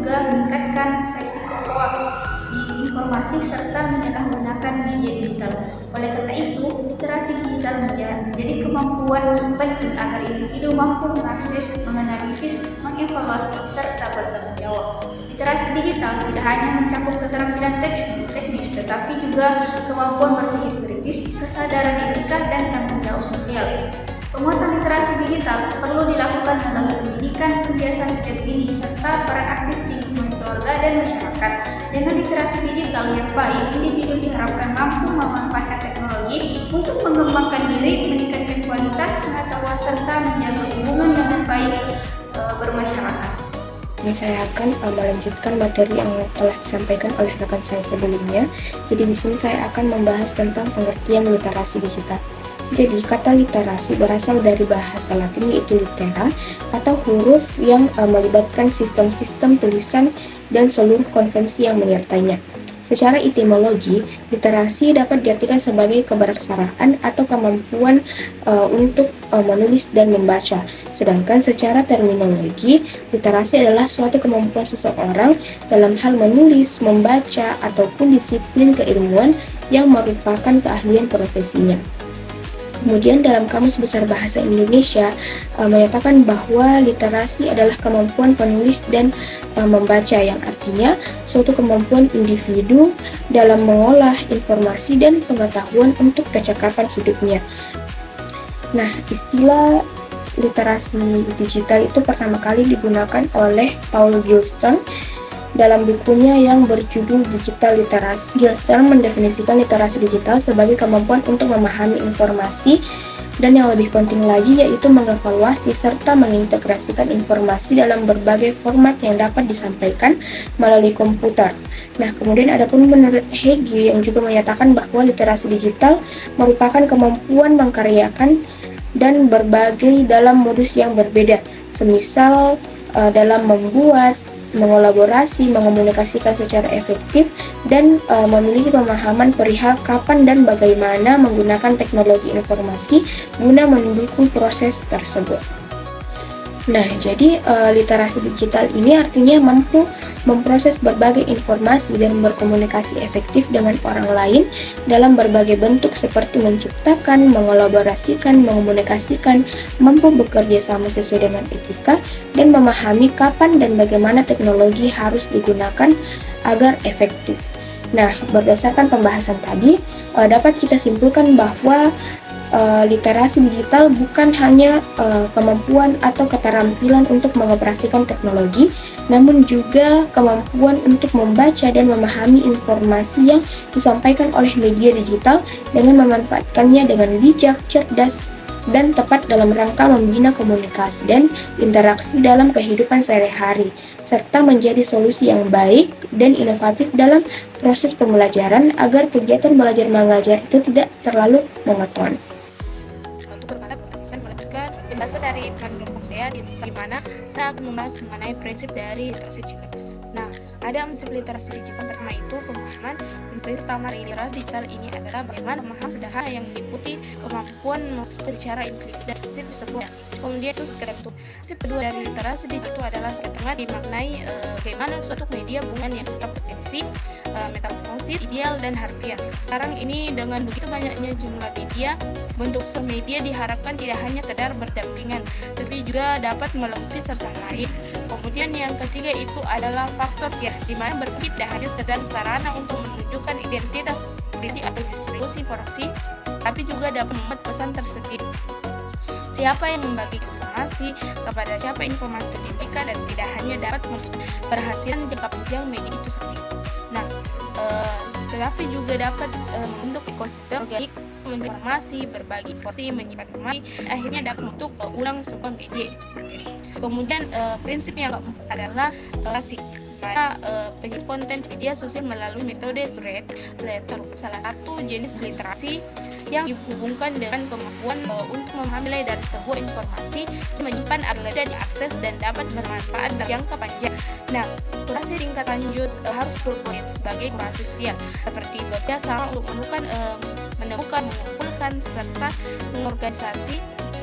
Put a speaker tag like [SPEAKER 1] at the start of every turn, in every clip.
[SPEAKER 1] juga meningkatkan risiko hoaks di informasi serta menyalahgunakan media digital. Oleh karena itu, literasi digital menjadi kemampuan penting agar individu mampu mengakses, menganalisis, mengevaluasi, serta bertanggung jawab. Literasi digital tidak hanya mencakup keterampilan teknis, tetapi juga kemampuan berpikir kritis, kesadaran etika, dan tanggung jawab sosial. Penguatan literasi digital perlu dilakukan melalui pendidikan, kebiasaan sejak dini, serta peran aktif di lingkungan keluarga dan masyarakat. Dengan literasi digital yang baik, individu diharapkan mampu memanfaatkan teknologi untuk mengembangkan diri, meningkatkan kualitas pengetahuan, serta menjaga hubungan dengan baik bermasyarakat.
[SPEAKER 2] Ini saya akan melanjutkan materi yang telah disampaikan oleh rekan saya sebelumnya. Jadi di sini saya akan membahas tentang pengertian literasi digital. Jadi kata literasi berasal dari bahasa Latin yaitu litera atau huruf yang melibatkan sistem-sistem tulisan dan seluruh konvensi yang menyertainya. Secara etimologi, literasi dapat diartikan sebagai kebersamaan atau kemampuan untuk menulis dan membaca. Sedangkan secara terminologi, literasi adalah suatu kemampuan seseorang dalam hal menulis, membaca, ataupun disiplin keilmuan yang merupakan keahlian profesinya. Kemudian dalam Kamus Besar Bahasa Indonesia menyatakan bahwa literasi adalah kemampuan penulis dan membaca, yang artinya suatu kemampuan individu dalam mengolah informasi dan pengetahuan untuk kecakapan hidupnya. Nah, istilah literasi digital itu pertama kali digunakan oleh Paul Gilstern dalam bukunya yang berjudul Digital Literasi. Gilstern mendefinisikan literasi digital sebagai kemampuan untuk memahami informasi dan yang lebih penting lagi yaitu mengevaluasi serta mengintegrasikan informasi dalam berbagai format yang dapat disampaikan melalui komputer. Nah, kemudian adapun menurut Hegel yang juga menyatakan bahwa literasi digital merupakan kemampuan mengkaryakan dan berbagai dalam modus yang berbeda, semisal dalam membuat, mengolaborasi, mengomunikasikan secara efektif, dan memiliki pemahaman perihal kapan dan bagaimana menggunakan teknologi informasi guna mendukung proses tersebut. Nah, jadi literasi digital ini artinya mampu memproses berbagai informasi dan berkomunikasi efektif dengan orang lain dalam berbagai bentuk seperti menciptakan, mengolaborasikan, mengomunikasikan, mampu bekerja sama sesuai dengan etika, dan memahami kapan dan bagaimana teknologi harus digunakan agar efektif. Nah, berdasarkan pembahasan tadi, dapat kita simpulkan bahwa literasi digital bukan hanya kemampuan atau keterampilan untuk mengoperasikan teknologi, namun juga kemampuan untuk membaca dan memahami informasi yang disampaikan oleh media digital dengan memanfaatkannya dengan bijak, cerdas, dan tepat dalam rangka membina komunikasi dan interaksi dalam kehidupan sehari-hari, serta menjadi solusi yang baik dan inovatif dalam proses pembelajaran agar kegiatan belajar mengajar itu tidak terlalu monoton.
[SPEAKER 3] Penjelasan dari kelompok saya di mana saya akan membahas mengenai prinsip dari literasi digital. Nah, ada prinsip literasi digital pertama itu pemahaman. Prinsip utama dari literasi digital ini adalah bagaimana memahami sederhana yang meliputi kemampuan secara inklusif dan disebut. Kemudian itu itu. Prinsip kedua dari literasi digital itu adalah setengah dimaknai bagaimana suatu media bukan yang tetap potensi, metafungsi, ideal, dan harfiah. Sekarang ini dengan begitu banyaknya jumlah media, bentuk media diharapkan tidak hanya sekedar berdampingan, tapi juga dapat melengkapi serta lain. Kemudian yang ketiga itu adalah faktor ya, di mana berpikir tidak hanya sekedar sarana untuk menunjukkan identitas diri atau distribusi informasi, tapi juga dapat membuat pesan tersendiri. Siapa yang membagi informasi, kepada siapa informasi itu diberikan, dan tidak hanya dapat untuk berhasilan jangka panjang media itu sendiri. Nah, tetapi juga dapat membentuk ekosistem organik, informasi, berbagi informasi, menyimpan informasi, akhirnya dapat untuk ulang sebuah media itu sendiri. Kemudian prinsip yang keempat adalah literasi. Penyedia konten media sosial melalui metode thread letter salah satu jenis literasi yang dihubungkan dengan kemampuan untuk memahami dari sebuah informasi, menyimpan agar mudah diakses dan dapat bermanfaat dalam jangka panjang. Nah, literasi tingkat lanjut harus berpotensi sebagai literasi sosial, seperti bekerja sama untuk menemukan, mengumpulkan, serta mengorganisasi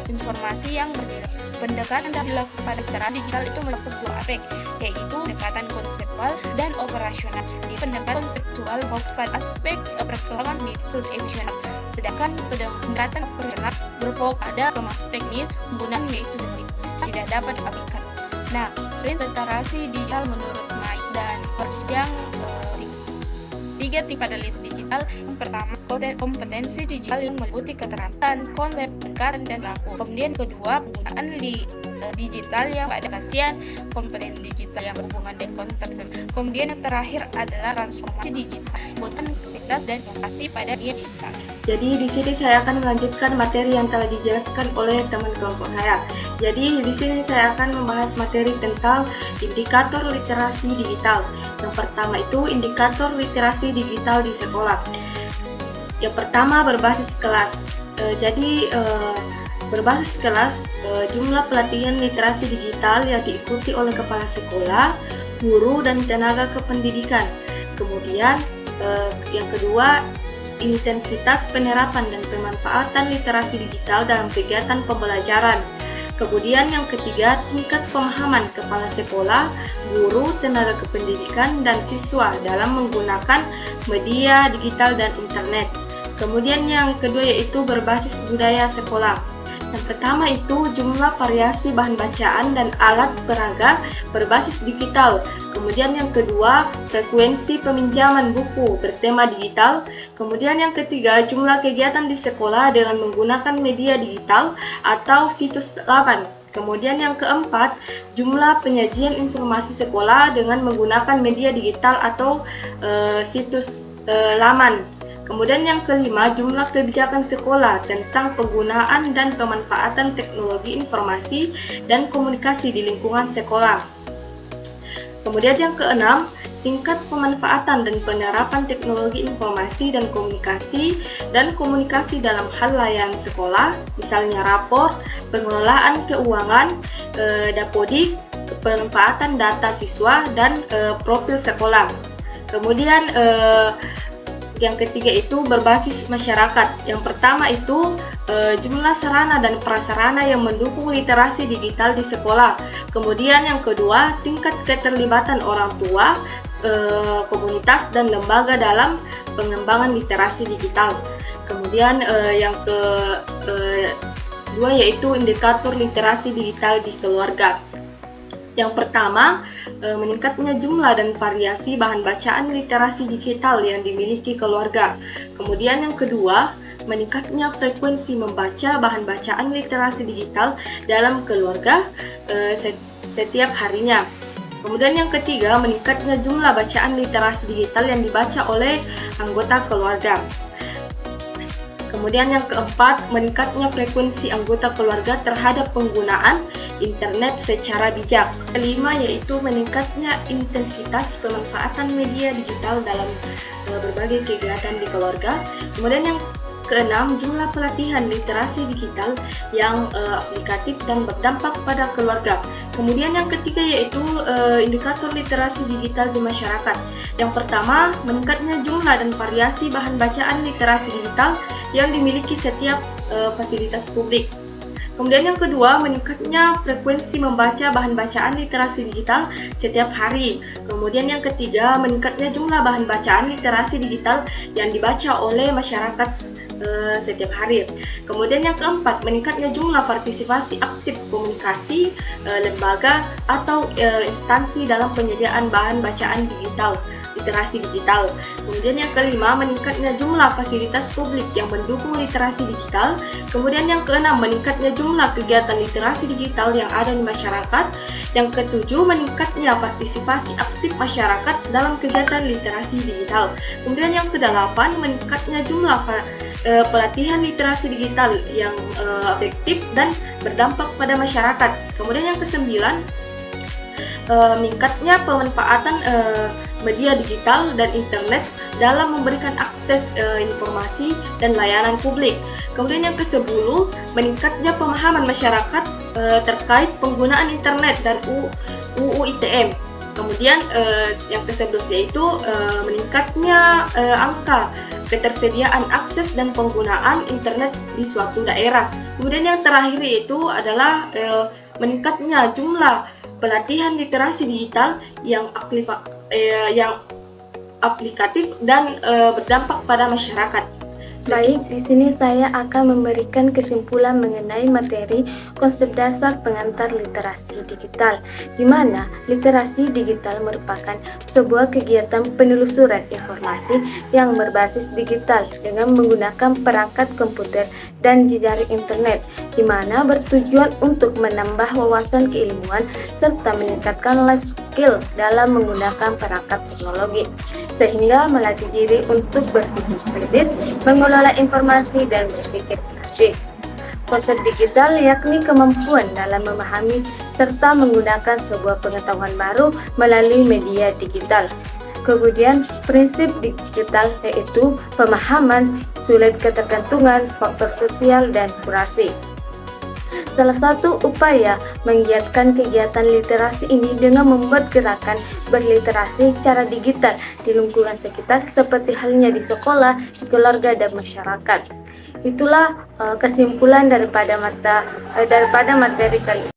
[SPEAKER 3] informasi yang berbeda. Pendekatan yang dilakukan pada literasi digital itu melakukan dua aspek, yaitu pendekatan konseptual dan operasional. Di pendekatan konseptual fokus pada aspek perkembangan di sosial emosional, sedangkan pendekatan operasional berfokus pada pemahaman teknis penggunaan media itu sendiri tidak dapat diabaikan. Nah, prinsip literasi digital menurut Mike dan berjenjang tiga tingkat literasi digital. Yang pertama, kompetensi digital yang meliputi keterampilan, konsep, pendekatan, dan laku. Kemudian kedua, penggunaan digital yang pada kasihan, kompetensi digital yang berhubungan dengan konten. Kemudian yang terakhir adalah transformasi digital, kebutuhan aktivitas dan inovasi pada media digital.
[SPEAKER 4] Jadi di sini saya akan melanjutkan materi yang telah dijelaskan oleh teman kelompok saya. Jadi di sini saya akan membahas materi tentang indikator literasi digital. Yang pertama itu indikator literasi digital di sekolah. Yang pertama berbasis kelas. Berbasis kelas, jumlah pelatihan literasi digital yang diikuti oleh kepala sekolah, guru, dan tenaga kependidikan. Kemudian yang kedua, intensitas penerapan dan pemanfaatan literasi digital dalam kegiatan pembelajaran. Kemudian yang ketiga, tingkat pemahaman kepala sekolah, guru, tenaga kependidikan, dan siswa dalam menggunakan media digital dan internet. Kemudian yang kedua yaitu berbasis budaya sekolah. Yang pertama itu jumlah variasi bahan bacaan dan alat peraga berbasis digital. Kemudian yang kedua, frekuensi peminjaman buku bertema digital. Kemudian yang ketiga, jumlah kegiatan di sekolah dengan menggunakan media digital atau situs laman. Kemudian yang keempat, jumlah penyajian informasi sekolah dengan menggunakan media digital atau situs laman. Kemudian yang kelima, jumlah kebijakan sekolah tentang penggunaan dan pemanfaatan teknologi informasi dan komunikasi di lingkungan sekolah. Kemudian yang keenam, tingkat pemanfaatan dan penerapan teknologi informasi dan komunikasi dalam hal layanan sekolah, misalnya rapor, pengelolaan keuangan, dapodik, pemanfaatan data siswa, dan profil sekolah. Kemudian yang ketiga itu berbasis masyarakat. Yang pertama itu jumlah sarana dan prasarana yang mendukung literasi digital di sekolah. Kemudian yang kedua, tingkat keterlibatan orang tua, komunitas, dan lembaga dalam pengembangan literasi digital. Kemudian yang kedua yaitu indikator literasi digital di keluarga. Yang pertama, meningkatnya jumlah dan variasi bahan bacaan literasi digital yang dimiliki keluarga. Kemudian yang kedua, meningkatnya frekuensi membaca bahan bacaan literasi digital dalam keluarga setiap harinya. Kemudian yang ketiga, meningkatnya jumlah bacaan literasi digital yang dibaca oleh anggota keluarga. Kemudian yang keempat, meningkatnya frekuensi anggota keluarga terhadap penggunaan internet secara bijak. Kelima yaitu meningkatnya intensitas pemanfaatan media digital dalam berbagai kegiatan di keluarga. Kemudian yang keenam, jumlah pelatihan literasi digital yang aplikatif dan berdampak pada keluarga. Kemudian yang ketiga yaitu indikator literasi digital di masyarakat. Yang pertama, meningkatnya jumlah dan variasi bahan bacaan literasi digital yang dimiliki setiap fasilitas publik. Kemudian yang kedua, meningkatnya frekuensi membaca bahan bacaan literasi digital setiap hari. Kemudian yang ketiga, meningkatnya jumlah bahan bacaan literasi digital yang dibaca oleh masyarakat setiap hari. Kemudian yang keempat, meningkatnya jumlah partisipasi aktif komunikasi lembaga atau instansi dalam penyediaan bahan bacaan digital, literasi digital. Kemudian yang kelima, meningkatnya jumlah fasilitas publik yang mendukung literasi digital. Kemudian yang keenam, meningkatnya jumlah kegiatan literasi digital yang ada di masyarakat. Yang ketujuh, meningkatnya partisipasi aktif masyarakat dalam kegiatan literasi digital. Kemudian yang kedelapan, meningkatnya jumlah pelatihan literasi digital yang efektif dan berdampak pada masyarakat. Kemudian yang kesembilan, meningkatnya pemanfaatan media digital dan internet dalam memberikan akses informasi dan layanan publik. Kemudian yang ke-10, meningkatnya pemahaman masyarakat terkait penggunaan internet dan UU ITE. Kemudian yang ke-11 yaitu meningkatnya angka ketersediaan akses dan penggunaan internet di suatu daerah. Kemudian yang terakhir yaitu adalah meningkatnya jumlah pelatihan literasi digital yang aplikatif dan berdampak pada masyarakat.
[SPEAKER 2] Baik, di sini saya akan memberikan kesimpulan mengenai materi konsep dasar pengantar literasi digital, di mana literasi digital merupakan sebuah kegiatan penelusuran informasi yang berbasis digital dengan menggunakan perangkat komputer dan jejaring internet, di mana bertujuan untuk menambah wawasan keilmuan serta meningkatkan life skill dalam menggunakan perangkat teknologi, sehingga melatih diri untuk berpikir kritis, mengelola informasi, dan berpikir kreatif. Konsep digital yakni kemampuan dalam memahami serta menggunakan sebuah pengetahuan baru melalui media digital. Kemudian, prinsip digital yaitu pemahaman, sulit ketergantungan, faktor sosial, dan kurasi. Salah satu upaya menggiatkan kegiatan literasi ini dengan membuat gerakan berliterasi secara digital di lingkungan sekitar seperti halnya di sekolah, di keluarga, dan masyarakat. Itulah kesimpulan daripada materi kali